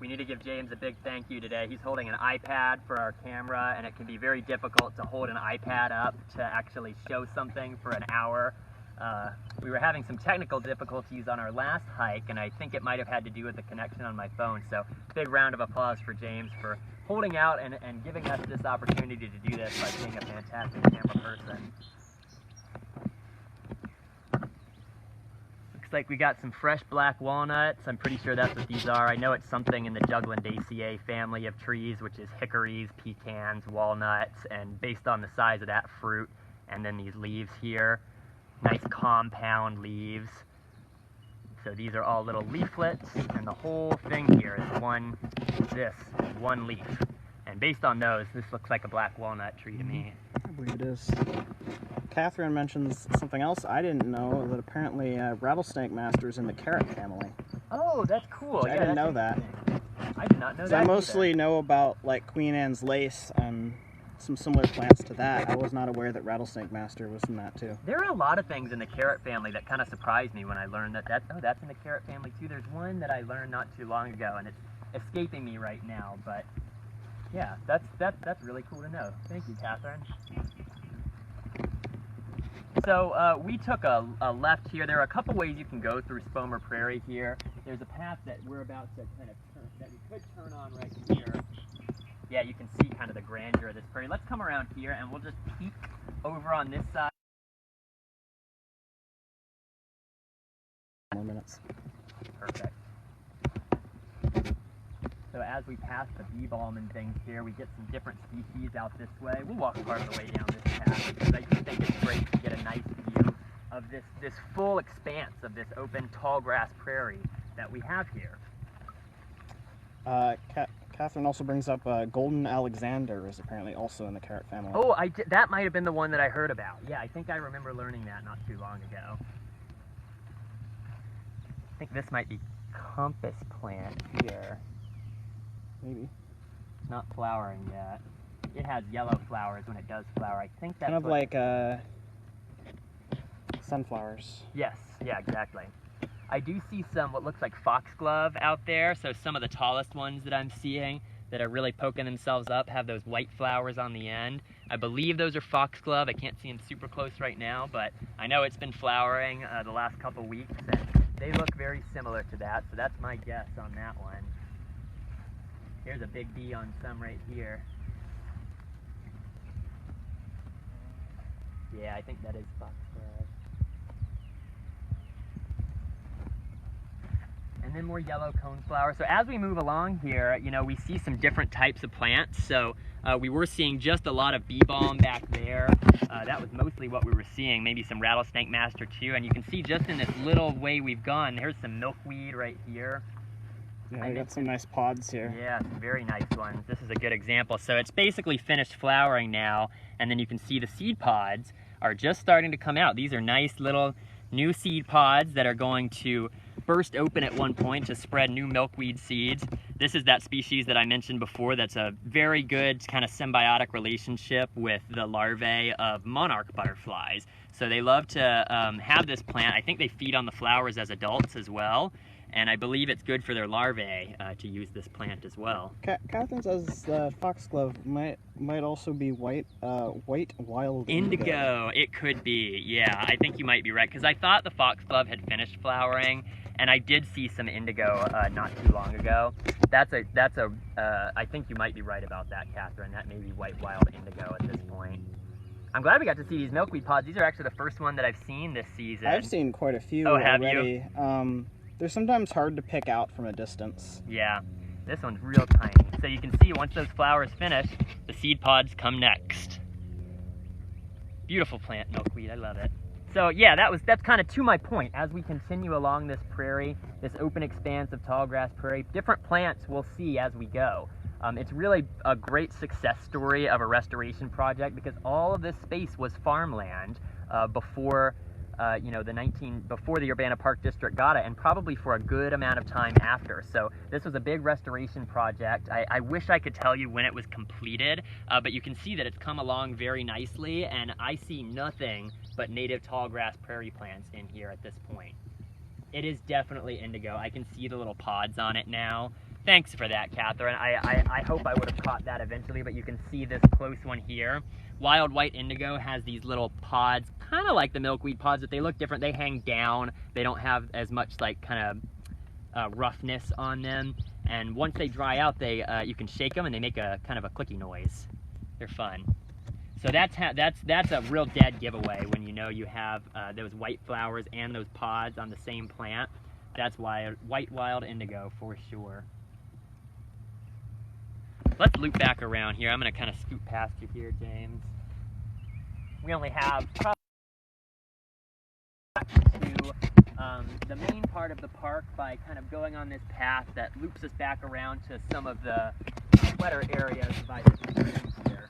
[SPEAKER 1] We need to give James a big thank you today. He's holding an iPad for our camera, and it can be very difficult to hold an iPad up to actually show something for an hour. We were having some technical difficulties on our last hike, and I think it might have had to do with the connection on my phone. So big round of applause for James for holding out and giving us this opportunity to do this by being a fantastic camera person. Like we got some fresh black walnuts. I'm pretty sure that's what these are. I know it's something in the Juglundaceae family of trees, which is hickories, pecans, walnuts, and based on the size of that fruit, and then these leaves here, nice compound leaves. So these are all little leaflets, and the whole thing here is one leaf. And based on those, this looks like a black walnut tree to me.
[SPEAKER 2] I believe it is. Catherine mentions something else I didn't know, that apparently Rattlesnake Master is in the carrot family.
[SPEAKER 1] Oh, that's cool.
[SPEAKER 2] I didn't know that.
[SPEAKER 1] I did not know that.
[SPEAKER 2] I mostly know about like Queen Anne's lace and some similar plants to that. I was not aware that Rattlesnake Master was in that too.
[SPEAKER 1] There are a lot of things in the carrot family that kind of surprised me when I learned that that's in the carrot family too. There's one that I learned not too long ago, and it's escaping me right now, but yeah, that's really cool to know. Thank you, Catherine. So we took a left here. There are a couple ways you can go through Spomer Prairie here. There's a path that we're about to kind of turn, that we could turn on right here. Yeah, you can see kind of the grandeur of this prairie. Let's come around here and we'll just peek over on this side.
[SPEAKER 2] More minutes.
[SPEAKER 1] Perfect. So as we pass the bee balm and things here, we get some different species out this way. We'll walk part of the way down this path because I do think it's great to get a nice view of this full expanse of this open tall grass prairie that we have here.
[SPEAKER 2] Catherine also brings up Golden Alexander is apparently also in the carrot family.
[SPEAKER 1] Oh, that might have been the one that I heard about. Yeah, I think I remember learning that not too long ago. I think this might be compass plant here.
[SPEAKER 2] Maybe.
[SPEAKER 1] It's not flowering yet. It has yellow flowers when it does flower. I think that's
[SPEAKER 2] kind of like sunflowers.
[SPEAKER 1] Yes, yeah, exactly. I do see some what looks like foxglove out there, so some of the tallest ones that I'm seeing that are really poking themselves up have those white flowers on the end. I believe those are foxglove. I can't see them super close right now, but I know it's been flowering the last couple weeks, and they look very similar to that, so that's my guess on that one. Here's a big bee on some right here. Yeah, I think that is foxglove. And then more yellow coneflower. So as we move along here, you know, we see some different types of plants. So we were seeing just a lot of bee balm back there. That was mostly what we were seeing, maybe some Rattlesnake Master too. And you can see just in this little way we've gone, there's some milkweed right here.
[SPEAKER 2] Yeah, I got some nice pods here.
[SPEAKER 1] Yeah, some very nice ones. This is a good example. So it's basically finished flowering now, and then you can see the seed pods are just starting to come out. These are nice little new seed pods that are going to burst open at one point to spread new milkweed seeds. This is that species that I mentioned before that's a very good kind of symbiotic relationship with the larvae of monarch butterflies. So they love to have this plant. I think they feed on the flowers as adults as well. And I believe it's good for their larvae to use this plant as well.
[SPEAKER 2] Catherine says the foxglove might also be white wild indigo.
[SPEAKER 1] It could be, yeah. I think you might be right, because I thought the foxglove had finished flowering, And I did see some indigo not too long ago. I think you might be right about that, Catherine. That may be white wild indigo at this point. I'm glad we got to see these milkweed pods. These are actually the first one that I've seen this season.
[SPEAKER 2] I've seen quite a few already. They're sometimes hard to pick out from a distance.
[SPEAKER 1] Yeah, this one's real tiny. So you can see once those flowers finish, the seed pods come next. Beautiful plant, milkweed, I love it. So yeah, that's kind of to my point. As we continue along this prairie, this open expanse of tall grass prairie, different plants we'll see as we go. It's really a great success story of a restoration project because all of this space was farmland before before the Urbana Park District got it, and probably for a good amount of time after. So this was a big restoration project. I wish I could tell you when it was completed, but you can see that it's come along very nicely, and I see nothing but native tall grass prairie plants in here at this point. It is definitely indigo. I can see the little pods on it now. Thanks for that, Catherine. I hope I would have caught that eventually, but you can see this close one here. Wild white indigo has these little pods, kind of like the milkweed pods, but they look different. They hang down. They don't have as much like kind of roughness on them. And once they dry out, you can shake them and they make a kind of a clicky noise. They're fun. So that's a real dead giveaway when you know you have those white flowers and those pods on the same plant. That's why white wild indigo for sure. Let's loop back around here. I'm going to kind of scoot past you here, James. We only have probably to the main part of the park by kind of going on this path that loops us back around to some of the wetter areas by the streams here.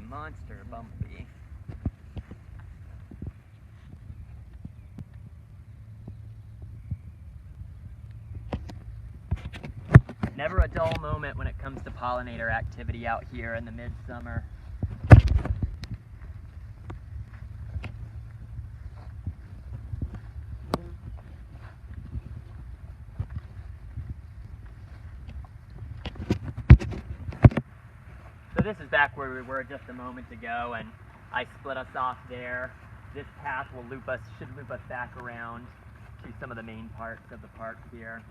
[SPEAKER 1] Monster bumblebee. Never a dull moment when it comes to pollinator activity out here in the midsummer. So this is back where we were just a moment ago, and I split us off there. This path should loop us back around to some of the main parts of the park here.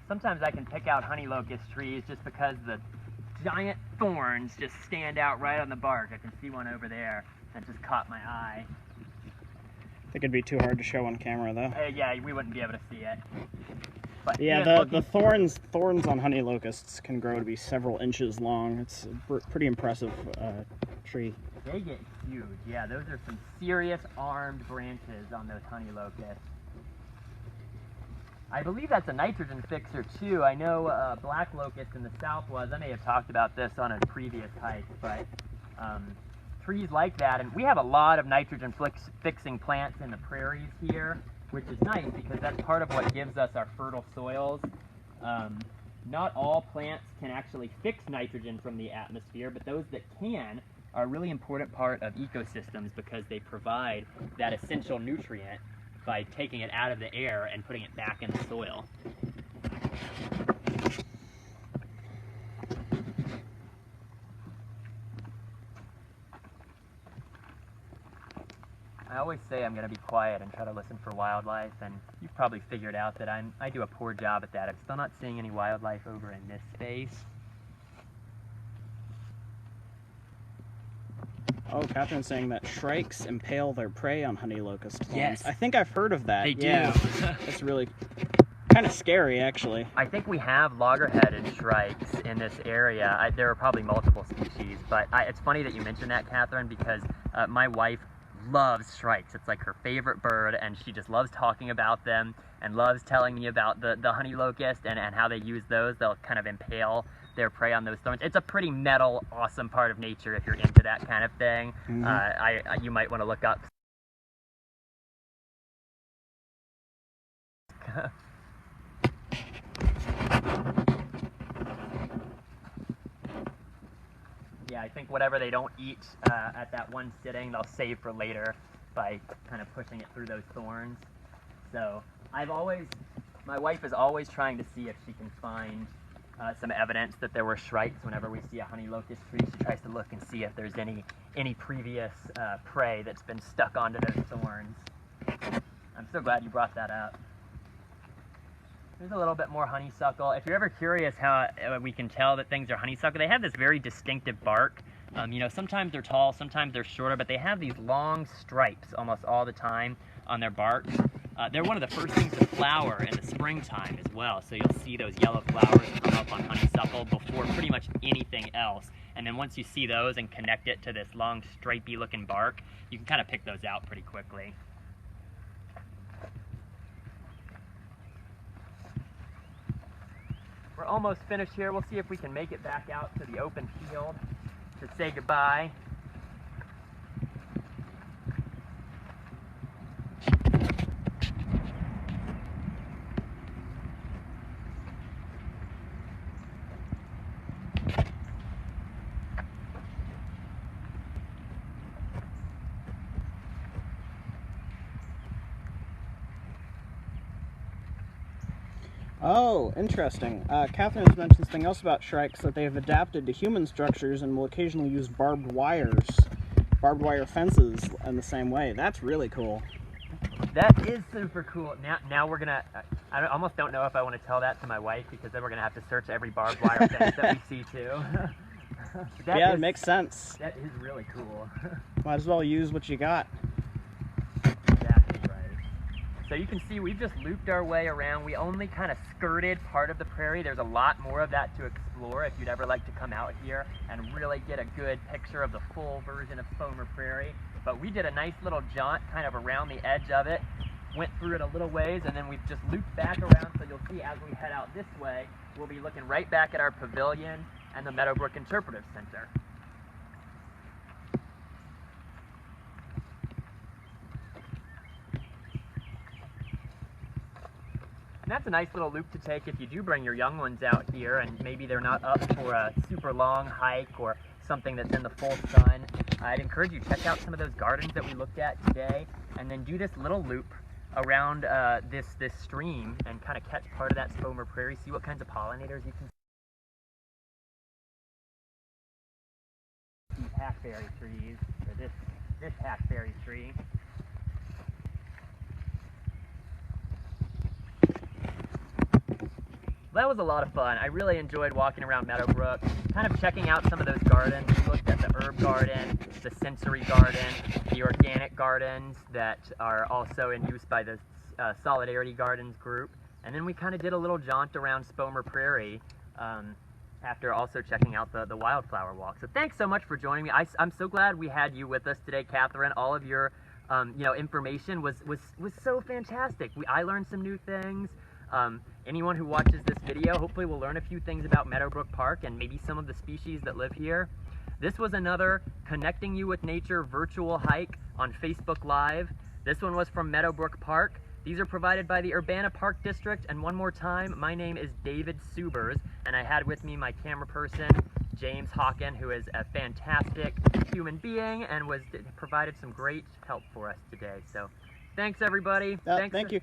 [SPEAKER 1] Sometimes I can pick out honey locust trees just because the giant thorns just stand out right on the bark. I can see one over there that just caught my eye.
[SPEAKER 2] I think it'd be too hard to show on camera, though.
[SPEAKER 1] Yeah, we wouldn't be able to see it. But
[SPEAKER 2] yeah, the thorns on honey locusts can grow to be several inches long. It's a pretty impressive tree.
[SPEAKER 1] They get huge. Yeah, those are some serious armed branches on those honey locusts. I believe that's a nitrogen fixer too. I know black locust in the south was. I may have talked about this on a previous hike, but trees like that, and we have a lot of nitrogen fixing plants in the prairies here, which is nice because that's part of what gives us our fertile soils. Not all plants can actually fix nitrogen from the atmosphere, but those that can are a really important part of ecosystems because they provide that essential nutrient by taking it out of the air and putting it back in the soil. I always say I'm going to be quiet and try to listen for wildlife, and you've probably figured out that I do a poor job at that. I'm still not seeing any wildlife over in this space.
[SPEAKER 2] Oh, Catherine's saying that shrikes impale their prey on honey locust thorns.
[SPEAKER 1] Yes.
[SPEAKER 2] I think I've heard of that.
[SPEAKER 1] They do.
[SPEAKER 2] Yeah. It's really kind of scary, actually.
[SPEAKER 1] I think we have logger-headed shrikes in this area. There are probably multiple species, but it's funny that you mentioned that, Catherine, because my wife loves shrikes. It's like her favorite bird, and she just loves talking about them and loves telling me about the honey locust and how they use those. They'll kind of impale their prey on those thorns. It's a pretty metal, awesome part of nature if you're into that kind of thing. Mm-hmm. You might want to look up Yeah, I think whatever they don't eat at that one sitting, they'll save for later by kind of pushing it through those thorns. So my wife is always trying to see if she can find some evidence that there were shrikes. Whenever we see a honey locust tree, she tries to look and see if there's any previous prey that's been stuck onto those thorns. I'm so glad you brought that up. There's a little bit more honeysuckle. If you're ever curious how we can tell that things are honeysuckle, they have this very distinctive bark. You know, sometimes they're tall, sometimes they're shorter, but they have these long stripes almost all the time on their bark. They're one of the first things to flower in the springtime as well. So you'll see those yellow flowers come up on honeysuckle before pretty much anything else. And then once you see those and connect it to this long stripey looking bark, you can kind of pick those out pretty quickly. We're almost finished here. We'll see if we can make it back out to the open field to say goodbye.
[SPEAKER 2] Oh, interesting. Catherine's mentioned something else about shrikes, that they've adapted to human structures and will occasionally use barbed wire fences in the same way. That's really cool.
[SPEAKER 1] That is super cool. Now we're gonna, I almost don't know if I want to tell that to my wife, because then we're gonna have to search every barbed wire fence that we see too.
[SPEAKER 2] Yeah, it makes sense.
[SPEAKER 1] That is really cool.
[SPEAKER 2] Might as well use what you got.
[SPEAKER 1] Exactly right. So you can see we've just looped our way around. We only kind of skirted part of the prairie. There's a lot more of that to explore if you'd ever like to come out here and really get a good picture of the full version of Foamer Prairie. But we did a nice little jaunt kind of around the edge of it, went through it a little ways, and then we've just looped back around. So you'll see as we head out this way, we'll be looking right back at our pavilion and the Meadow Brook Interpretive Center. And that's a nice little loop to take if you do bring your young ones out here and maybe they're not up for a super long hike or something that's in the full sun. I'd encourage you to check out some of those gardens that we looked at today, and then do this little loop around this stream and kind of catch part of that Foamer Prairie, see what kinds of pollinators you can see. These hackberry trees, or this hackberry tree. That was a lot of fun. I really enjoyed walking around Meadowbrook, kind of checking out some of those gardens. We looked at the herb garden, the sensory garden, the organic gardens that are also in use by the Solidarity Gardens group. And then we kind of did a little jaunt around Foamer Prairie after also checking out the Wildflower Walk. So thanks so much for joining me. I'm so glad we had you with us today, Catherine. All of your information was so fantastic. I learned some new things. Anyone who watches this video hopefully will learn a few things about Meadowbrook Park and maybe some of the species that live here. This was another Connecting You with Nature virtual hike on Facebook Live. This one was from Meadowbrook Park. These are provided by the Urbana Park District, and one more time, my name is David Subers, and I had with me my camera person, James Hawken, who is a fantastic human being and provided some great help for us today. So thanks, everybody.
[SPEAKER 2] Thank you,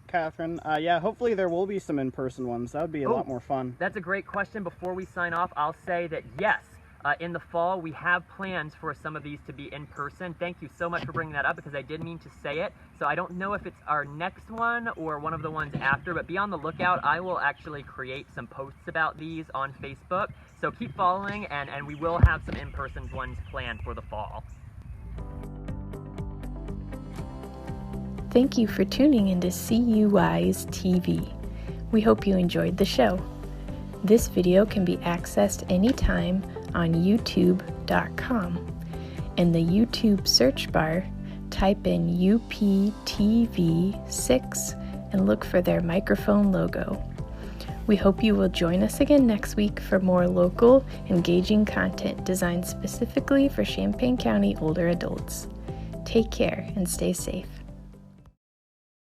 [SPEAKER 2] Catherine. Yeah, hopefully there will be some in-person ones. That would be a lot more fun.
[SPEAKER 1] That's a great question. Before we sign off, I'll say that yes, in the fall, we have plans for some of these to be in person. Thank you so much for bringing that up, because I did mean to say it. So I don't know if it's our next one or one of the ones after, but be on the lookout. I will actually create some posts about these on Facebook. So keep following, and we will have some in-person ones planned for the fall.
[SPEAKER 3] Thank you for tuning into CUI's TV. We hope you enjoyed the show. This video can be accessed anytime on youtube.com. In the YouTube search bar, type in UPTV6 and look for their microphone logo. We hope you will join us again next week for more local, engaging content designed specifically for Champaign County older adults. Take care and stay safe.